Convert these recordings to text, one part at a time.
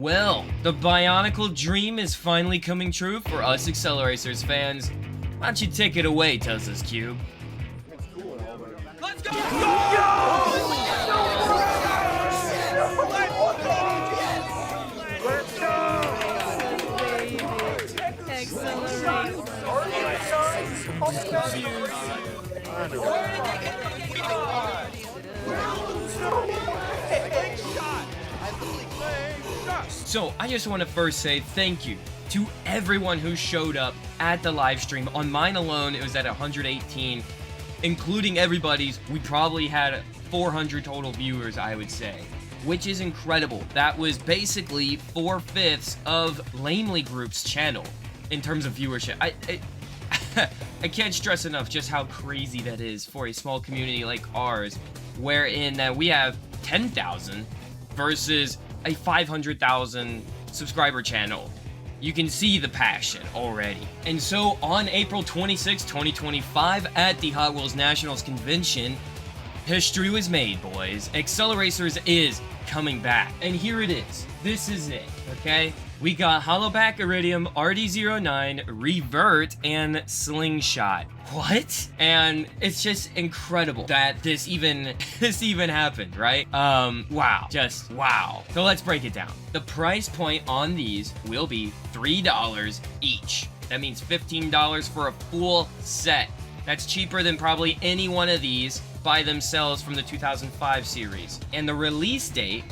Well, the BIONICLE Dream is finally coming true for us Acceleracers fans. Why don't you take it away, Tezla's Cube? Let's go! Let's So, I just want to first say thank you to everyone who showed up at the live stream. On mine alone, it was at 118, including everybody's. We probably had 400 total viewers, I would say, which is incredible. That was basically 4/5 of Lamely Group's channel in terms of viewership. I can't stress enough just how crazy that is for a small community like ours, wherein we have 10,000 versus a 500,000 subscriber channel. You can see the passion already. And so on April 26, 2025 at the Hot Wheels Nationals Convention, history was made, boys. Acceleracers is coming back. And here it is. This is it, okay? We got Hollowback, Iridium, RD09, Revert, and Slingshot. What? And it's just incredible that this even happened, right? Wow. Just wow. So let's break it down. The price point on these will be $3 each. That means $15 for a full set. That's cheaper than probably any one of these by themselves from the 2005 series. And the release date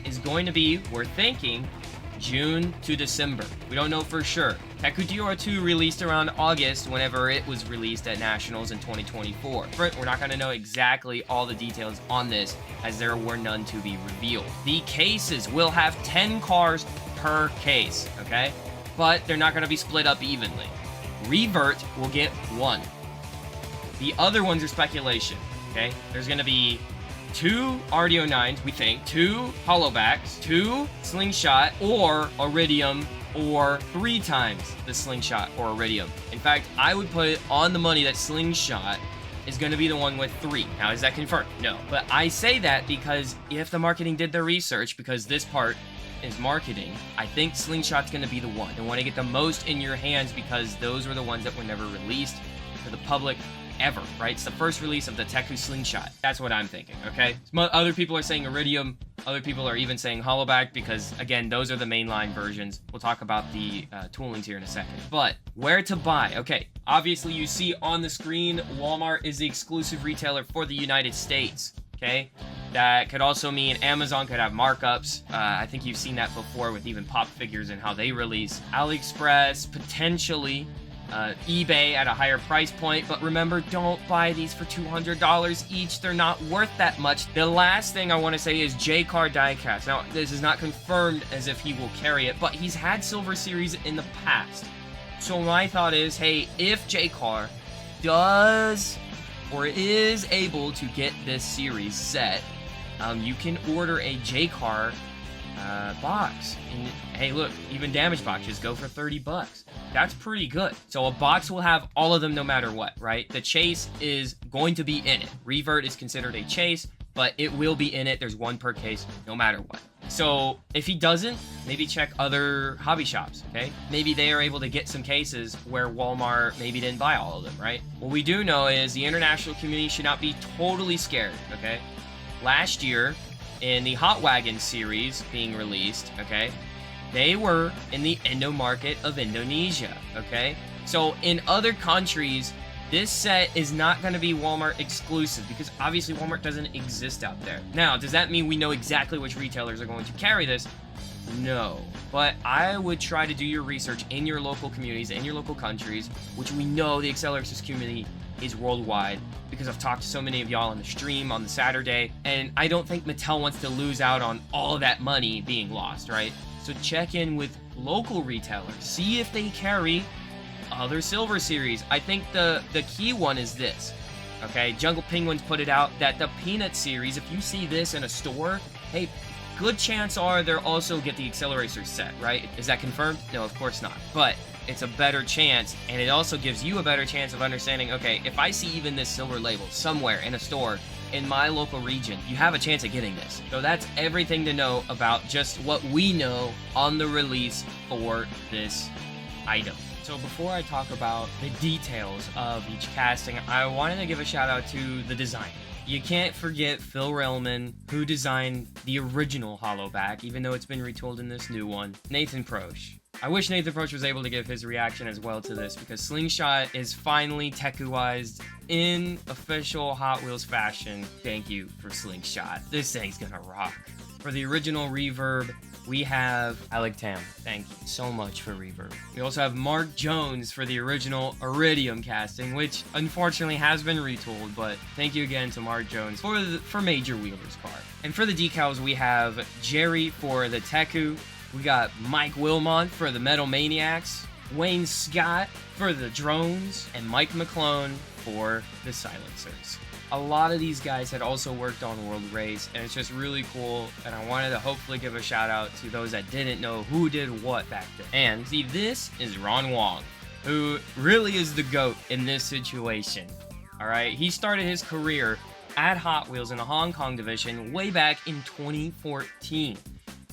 is going to be, we're thinking, June to December. We don't know for sure. Teku Deora 2 released around August whenever it was released at Nationals in 2024. We're not going to know exactly all the details on this as there were none to be revealed. The cases will have 10 cars per case, okay? But they're not going to be split up evenly. Revert will get 1. The other ones are speculation, okay? There's going to be 2 RD09s, we think, 2 Hollowbacks, 2 Slingshot, or Iridium, or 3 times the Slingshot or Iridium. In fact, I would put it on the money that Slingshot is going to be the one with 3. Now, is that confirmed? No. But I say that because if the marketing did their research, because this part is marketing, I think Slingshot's going to be the one. They want to get the most in your hands because those were the ones that were never released to the public ever, right? It's the first release of the Teku Slingshot. That's what I'm thinking, okay? Some other people are saying Iridium. Other people are even saying Hollowback because, again, those are the mainline versions. We'll talk about the toolings here in a second. But where to buy? Okay, obviously you see on the screen, Walmart is the exclusive retailer for the United States, okay? That could also mean Amazon could have markups. I think you've seen that before with even pop figures and how they release. AliExpress, potentially. eBay at a higher price point, but remember, don't buy these for $200 each. They're not worth that much. The last thing I want to say is JayCee diecast. Now, this is not confirmed as if he will carry it, but he's had Silver Series in the past. So my thought is, hey, if JayCee does or is able to get this series set, you can order a JayCee box. And hey, look, even damaged boxes go for $30. That's pretty good. So a box will have all of them no matter what, right? The chase is going to be in it. Revert is considered a chase, but it will be in it. There's 1 per case no matter what. So if he doesn't, maybe check other hobby shops, okay? Maybe they are able to get some cases where Walmart maybe didn't buy all of them, right? What we do know is the international community should not be totally scared, okay? Last year, in the Hot Wagon series being released, okay, they were in the Indo market of Indonesia, okay? So in other countries, this set is not going to be Walmart exclusive because obviously Walmart doesn't exist out there. Now, does that mean we know exactly which retailers are going to carry this? No. But I would try to do your research in your local communities, in your local countries, which we know the Acceleracers community is worldwide because I've talked to so many of y'all on the stream on the Saturday, and I don't think Mattel wants to lose out on all of that money being lost, right? So check in with local retailers. See if they carry other Silver Series. I think the key one is this, okay? Jungle Penguins put it out that the Peanut series, if you see this in a store, hey, good chance are they'll also get the Acceleracers set, right? Is that confirmed? No, of course not. But it's a better chance, and it also gives you a better chance of understanding, okay, if I see even this silver label somewhere in a store, in my local region, you have a chance at getting this. So that's everything to know about just what we know on the release for this item. So before I talk about the details of each casting, I wanted to give a shout out to the designer. You can't forget Phil Riehlman, who designed the original Hollowback, even though it's been retooled in this new one. Nathan Proch. I wish Nathan Proch was able to give his reaction as well to this, because Slingshot is finally Tekuized in official Hot Wheels fashion. Thank you for Slingshot. This thing's gonna rock. For the original Reverb, we have Alec Tam. Thank you so much for Reverb. We also have Mark Jones for the original Iridium casting, which unfortunately has been retooled, but thank you again to Mark Jones for Major Wheeler's car. And for the decals, we have Jerry for the Teku. We got Mike Wilmont for the Metal Maniacs, Wayne Scott for the drones, and Mike McClone for the silencers. A lot of these guys had also worked on World Race, and it's just really cool, and I wanted to hopefully give a shout out to those that didn't know who did what back then. And see, this is Ron Wong, who really is the GOAT in this situation. Alright, he started his career at Hot Wheels in the Hong Kong division way back in 2014.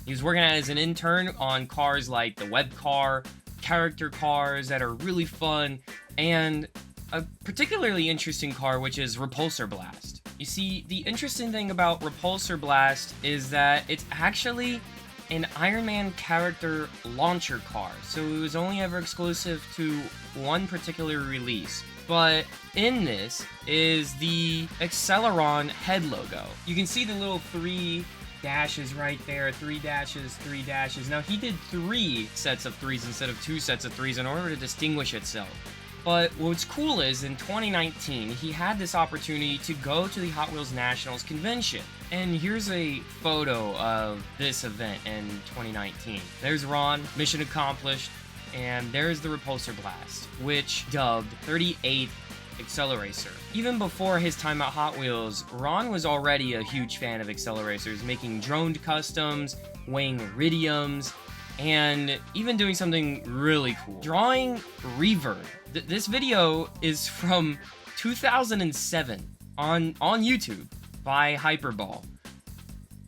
He was working as an intern on cars like the Web Car, character cars that are really fun, and a particularly interesting car, which is Repulsor Blast. You see, the interesting thing about Repulsor Blast is that it's actually an Iron Man character launcher car, so it was only ever exclusive to one particular release. But in this is the Acceleron head logo. You can see the little 3 dashes right there, 3 dashes, 3 dashes. Now, he did 3 sets of 3s instead of 2 sets of 3s in order to distinguish itself. But what's cool is, in 2019, he had this opportunity to go to the Hot Wheels Nationals convention. And here's a photo of this event in 2019. There's Ron, mission accomplished, and there's the Repulsor Blast, which dubbed 38th Acceleracer. Even before his time at Hot Wheels, Ron was already a huge fan of Acceleracers, making droned customs, weighing Iridiums, and even doing something really cool, drawing Revert. This video is from 2007 on YouTube by Hyperball.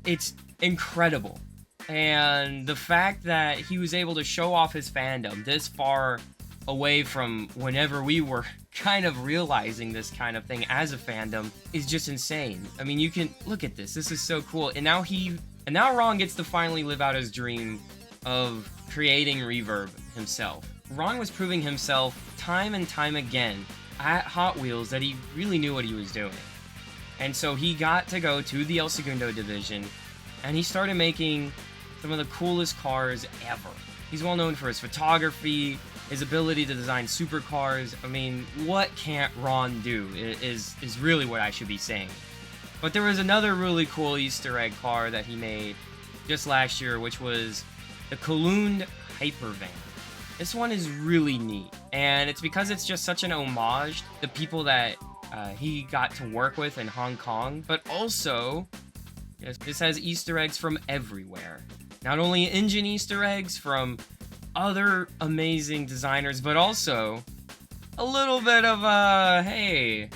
It's incredible, and the fact that he was able to show off his fandom this far away from whenever we were kind of realizing this kind of thing as a fandom is just insane. I mean, you can look at this. This is so cool. And now Ron gets to finally live out his dream of creating Reverb himself. Ron was proving himself time and time again at Hot Wheels that he really knew what he was doing. And so he got to go to the El Segundo division, and he started making some of the coolest cars ever. He's well known for his photography, his ability to design supercars. I mean, what can't Ron do is really what I should be saying. But there was another really cool Easter egg car that he made just last year, which was the Kowloon Hypervan. This one is really neat, and it's because it's just such an homage to people that he got to work with in Hong Kong, but also this has Easter eggs from everywhere. Not only engine Easter eggs from other amazing designers, but also a little bit of hey,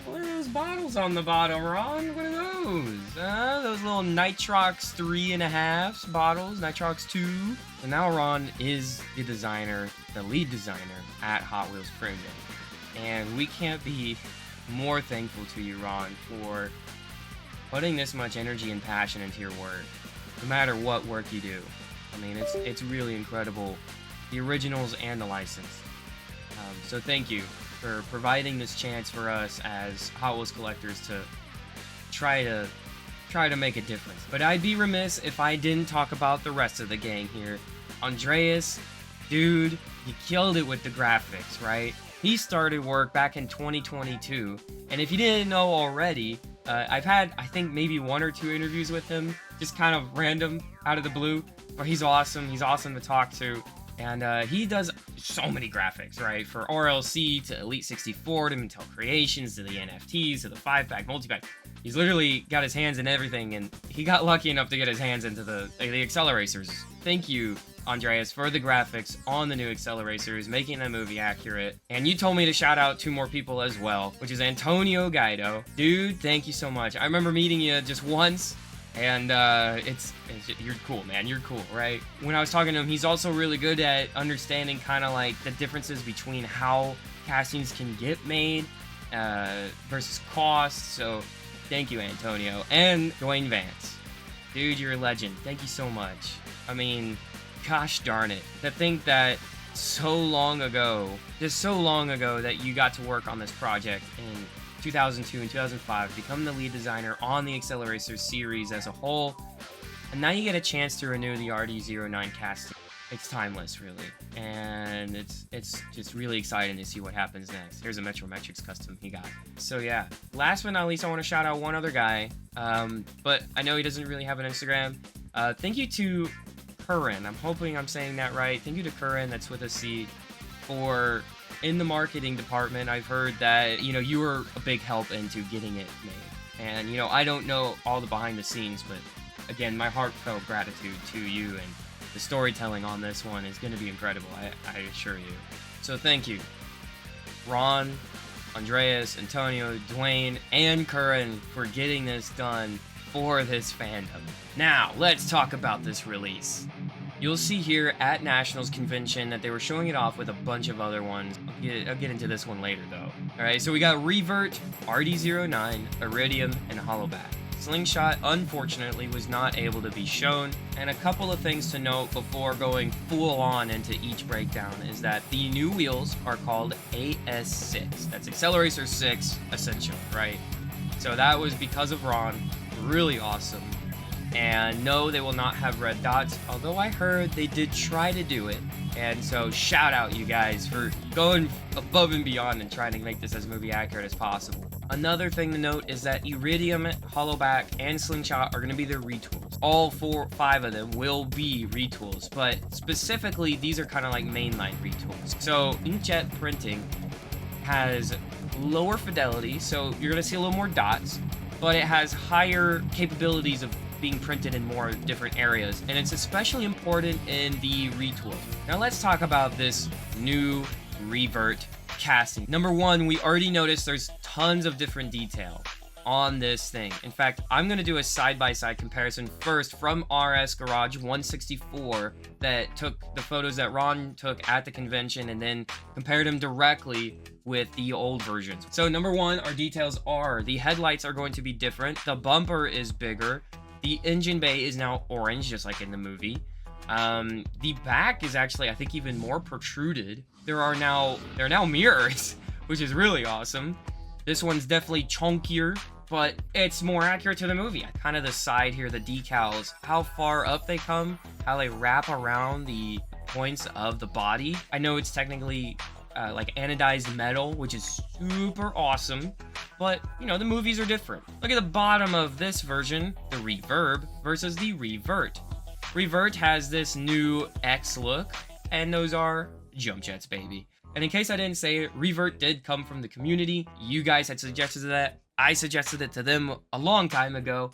what are those bottles on the bottom, Ron? What are those? Those little Nitrox 3.5 bottles, Nitrox 2. So now Ron is the designer, the lead designer at Hot Wheels Premium. And we can't be more thankful to you, Ron, for putting this much energy and passion into your work, no matter what work you do. I mean, it's really incredible, the originals and the license. So thank you for providing this chance for us as Hot Wheels collectors to try to make a difference. But I'd be remiss if I didn't talk about the rest of the gang here. Andreas, dude, you killed it with the graphics, right? He started work back in 2022, and if you didn't know already, I've had, I think, maybe 1 or 2 interviews with him, just kind of random, out of the blue, but he's awesome to talk to, and he does so many graphics, right? For RLC, to Elite 64, to Mattel Creations, to the NFTs, to the 5-pack, multi-pack. He's literally got his hands in everything, and he got lucky enough to get his hands into the Acceleracers. Thank you Andreas, for the graphics on the new Acceleracers, making them movie accurate. And you told me to shout out 2 more people as well, which is Antonio Guido. Dude, thank you so much. I remember meeting you just once, and you're cool, man. You're cool, right? When I was talking to him, he's also really good at understanding kind of like the differences between how castings can get made versus cost. So thank you, Antonio. And Dwayne Vance. Dude, you're a legend. Thank you so much. I mean, gosh darn it. To think that so long ago that you got to work on this project in 2002 and 2005, become the lead designer on the Acceleracers series as a whole, and now you get a chance to renew the RD09 casting. It's timeless, really, and it's just really exciting to see what happens next. Here's a Metrometrics custom he got. So yeah, last but not least, I want to shout out one other guy, but I know he doesn't really have an Instagram. Thank you to Curran. I'm hoping I'm saying that right. Thank you to Curran, that's with a C, for in the marketing department. I've heard that, you know, you were a big help into getting it made. And, you know, I don't know all the behind the scenes, but again, my heartfelt gratitude to you, and the storytelling on this one is going to be incredible, I assure you. So thank you, Ron, Andreas, Antonio, Dwayne, and Curran, for getting this done for this fandom. Now, let's talk about this release. You'll see here at Nationals Convention that they were showing it off with a bunch of other ones. I'll get into this one later, though. Alright, so we got Revert, RD09, Iridium, and Hollowback. Slingshot, unfortunately, was not able to be shown, and a couple of things to note before going full on into each breakdown is that the new wheels are called AS6. That's Accelerator 6 Essential, right? So that was because of Ron. Really awesome. And no, they will not have red dots, although I heard they did try to do it. And so shout out you guys for going above and beyond and trying to make this as movie accurate as possible. Another thing to note is that Iridium, Hollowback, and Slingshot are going to be their retools. All 5 of them will be retools, but specifically these are kind of like mainline retools. So inkjet printing has lower fidelity, so you're going to see a little more dots, but it has higher capabilities of being printed in more different areas, and it's especially important in the retool. Now let's talk about this new Revert casting. Number one, we already noticed there's tons of different detail on this thing. In fact, I'm going to do a side-by-side comparison first from RS Garage 164 that took the photos that Ron took at the convention and then compared them directly with the old versions. So number one, our details are the headlights are going to be different. The bumper is bigger. The engine bay is now orange, just like in the movie. The back is actually, I think, even more protruded. There are now mirrors, which is really awesome. This one's definitely chunkier, but it's more accurate to the movie. Kind of the side here, the decals, how far up they come, how they wrap around the points of the body. I know it's technically like anodized metal, which is super awesome, but you know, the movies are different. Look at the bottom of this version, the Reverb versus the Revert. Revert has this new X look, and those are jump jets, baby. And in case I didn't say it, Revert did come from the community. You guys had suggested that. I suggested it to them a long time ago.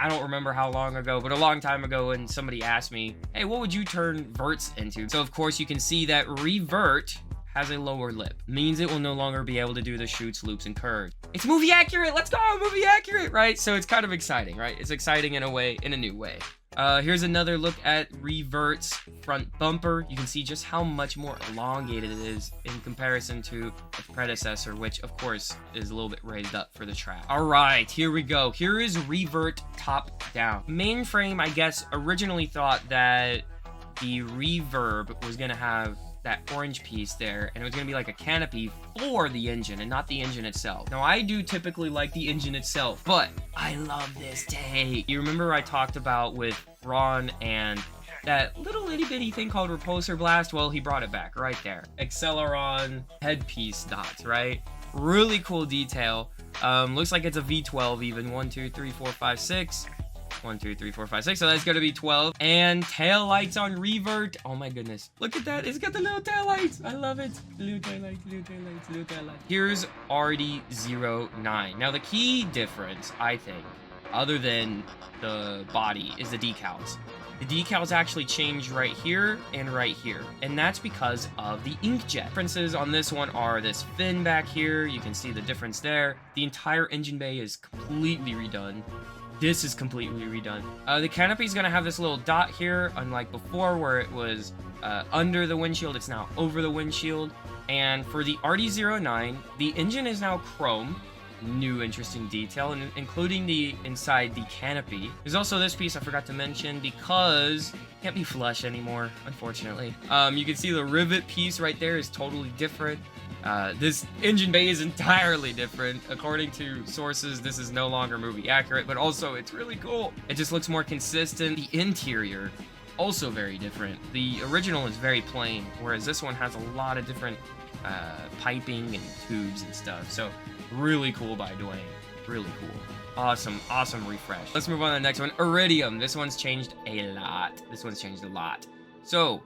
I don't remember how long ago, but a long time ago, when somebody asked me, hey, what would you turn verts into? So of course you can see that Revert has a lower lip. Means it will no longer be able to do the shoots, loops, and curves. It's movie accurate! Let's go! Movie accurate, right? So it's kind of exciting, right? It's exciting in a way, in a new way. Here's another look at Revert's front bumper. You can see just how much more elongated it is in comparison to its predecessor, which of course is a little bit raised up for the track. All right, here we go. Here is Revert top down. Mainframe, I guess, originally thought that the Reverb was gonna have that orange piece there, and it was gonna be like a canopy for the engine and not the engine itself. Now, I do typically like the engine itself, but I love this take. You remember I talked about with Ron and that little itty bitty thing called Repulsor Blast? Well, he brought it back right there. Acceleron headpiece dots, right? Really cool detail. Looks like it's a V12 even. 1, 2, 3, 4, 5, 6. 1, 2, 3, 4, 5, 6. So that's gonna be 12. And tail lights on Revert. Oh my goodness. Look at that. It's got the little tail lights. I love it. Little tail lights, little tail lights, little tail lights. Here's RD09. Now the key difference, I think, other than the body, is the decals. The decals actually changed right here and right here, and that's because of the inkjet. Differences on this one are this fin back here. You can see the difference there. The entire engine bay is completely redone. This is completely redone. The canopy is going to have this little dot here, unlike before where it was under the windshield. It's now over the windshield. And for the RD09, the engine is now chrome. New interesting detail, and including the inside the canopy. There's also this piece I forgot to mention because it can't be flush anymore, unfortunately. You can see the rivet piece right there is totally different. This engine bay is entirely different. According to sources, this is no longer movie accurate, but also it's really cool. It just looks more consistent. The interior, also very different. The original is very plain, whereas this one has a lot of different piping and tubes and stuff. So really cool by Dwayne. Really cool. Awesome, awesome refresh. Let's move on to the next one. Iridium. This one's changed a lot. So,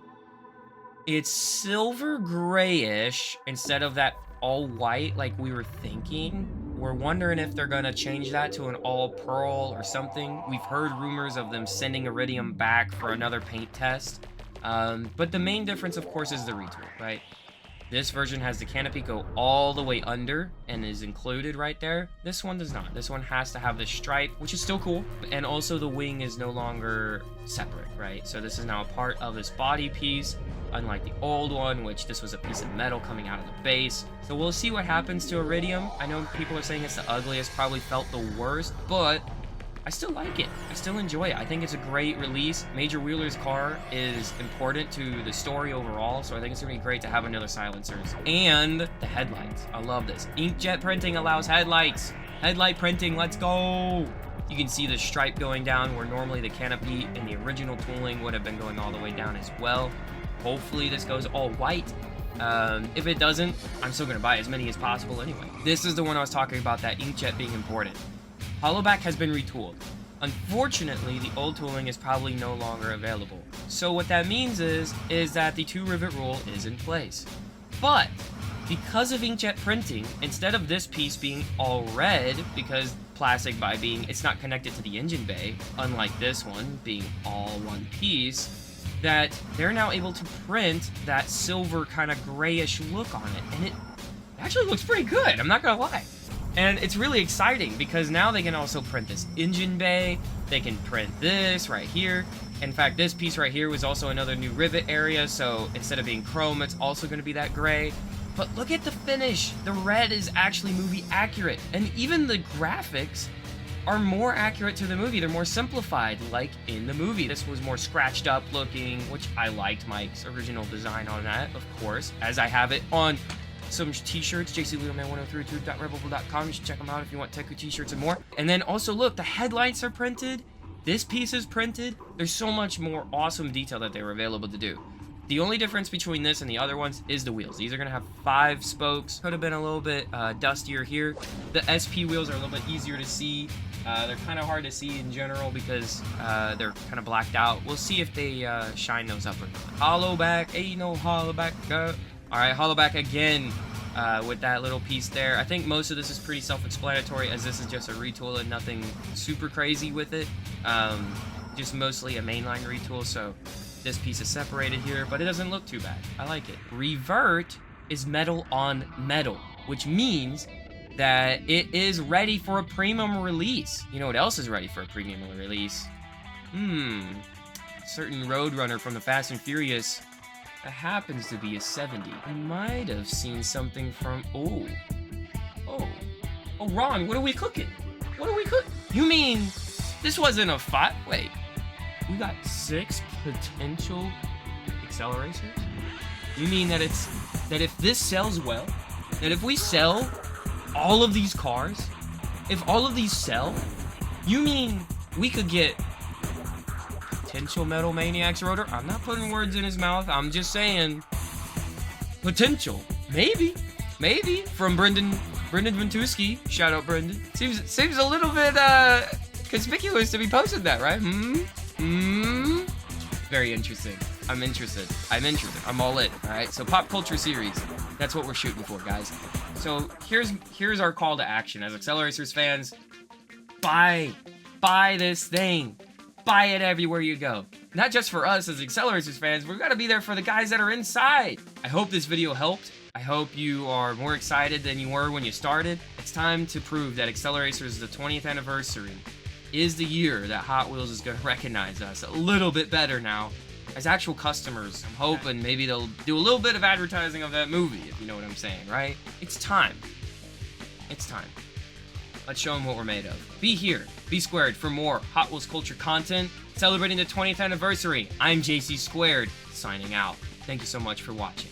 it's silver grayish instead of that all white like we were thinking. We're wondering if they're gonna change that to an all pearl or something. We've heard rumors of them sending Iridium back for another paint test. But the main difference, of course, is the retool, right? This version has the canopy go all the way under and is included right there. This one does not. This one has to have the stripe, which is still cool. And also the wing is no longer separate, right? So this is now a part of this body piece, unlike the old one, which this was a piece of metal coming out of the base. So we'll see what happens to Iridium. I know people are saying it's the ugliest, probably felt the worst, but I still like it. I still enjoy it. I think it's a great release. Major Wheeler's car is important to the story overall, so I think it's gonna be great to have another silencers. And the headlights. I love this. Inkjet printing allows headlights. Headlight printing, let's go! You can see the stripe going down where normally the canopy in the original tooling would have been going all the way down as well. Hopefully this goes all white. If it doesn't, I'm still gonna buy as many as possible anyway. This is the one I was talking about, that inkjet being important. Hollowback has been retooled. Unfortunately, the old tooling is probably no longer available. So what that means is that the 2 rivet rule is in place. But because of inkjet printing, instead of this piece being all red, because plastic by being it's not connected to the engine bay, unlike this one being all one piece, that they're now able to print that silver kind of grayish look on it, and it actually looks pretty good, I'm not gonna lie. And it's really exciting because now they can also print this engine bay. They can print this right here. In fact, this piece right here was also another new rivet area. So instead of being chrome, it's also going to be that gray. But look at the finish. The red is actually movie accurate. And even the graphics are more accurate to the movie. They're more simplified, like in the movie. This was more scratched up looking, which I liked Mike's original design on that, of course, as I have it on some t-shirts, JayCee1032.redbubble.com. You should check them out if you want Teku t-shirts and more. And then also look, the headlights are printed. This piece is printed. There's so much more awesome detail that they were available to do. The only difference between this and the other ones is the wheels. These are going to have 5 spokes. Could have been a little bit dustier here. The SP wheels are a little bit easier to see. They're kind of hard to see in general because they're kind of blacked out. We'll see if they shine those up or not. Hollowback. Ain't no Hollowback. Alright, Hollowback again with that little piece there. I think most of this is pretty self-explanatory as this is just a retool and nothing super crazy with it. Just mostly a mainline retool, so this piece is separated here, but it doesn't look too bad. I like it. Revert is metal on metal, which means that it is ready for a premium release. You know what else is ready for a premium release? Certain Roadrunner from the Fast and Furious. That happens to be a 70. I might have seen something from... Oh, Ron, what are we cooking? You mean this wasn't a 5? Wait, we got 6 potential Acceleracers? You mean that if this sells well, that if we sell all of these cars, if all of these sell, you mean we could get potential Metal Maniacs rotor? I'm not putting words in his mouth. I'm just saying potential. Maybe from Brendan Ventuski. Shout out Brendan. Seems a little bit conspicuous to be posted that, right? Very interesting. I'm interested. I'm all in. All right. So pop culture series. That's what we're shooting for, guys. So here's our call to action as Acceleracers fans. Buy this thing. Buy it everywhere you go. not just for us as Acceleracers fans, we've got to be there for the guys that are inside. I hope this video helped. I hope you are more excited than you were when you started. It's time to prove that Acceleracers, the 20th anniversary, is the year that Hot Wheels is going to recognize us a little bit better now. As actual customers, I'm hoping maybe they'll do a little bit of advertising of that movie, if you know what I'm saying, right? It's time. It's time. Let's show them what we're made of. Be here, be squared for more Hot Wheels culture content celebrating the 20th anniversary. I'm JayCee Squared, signing out. Thank you so much for watching.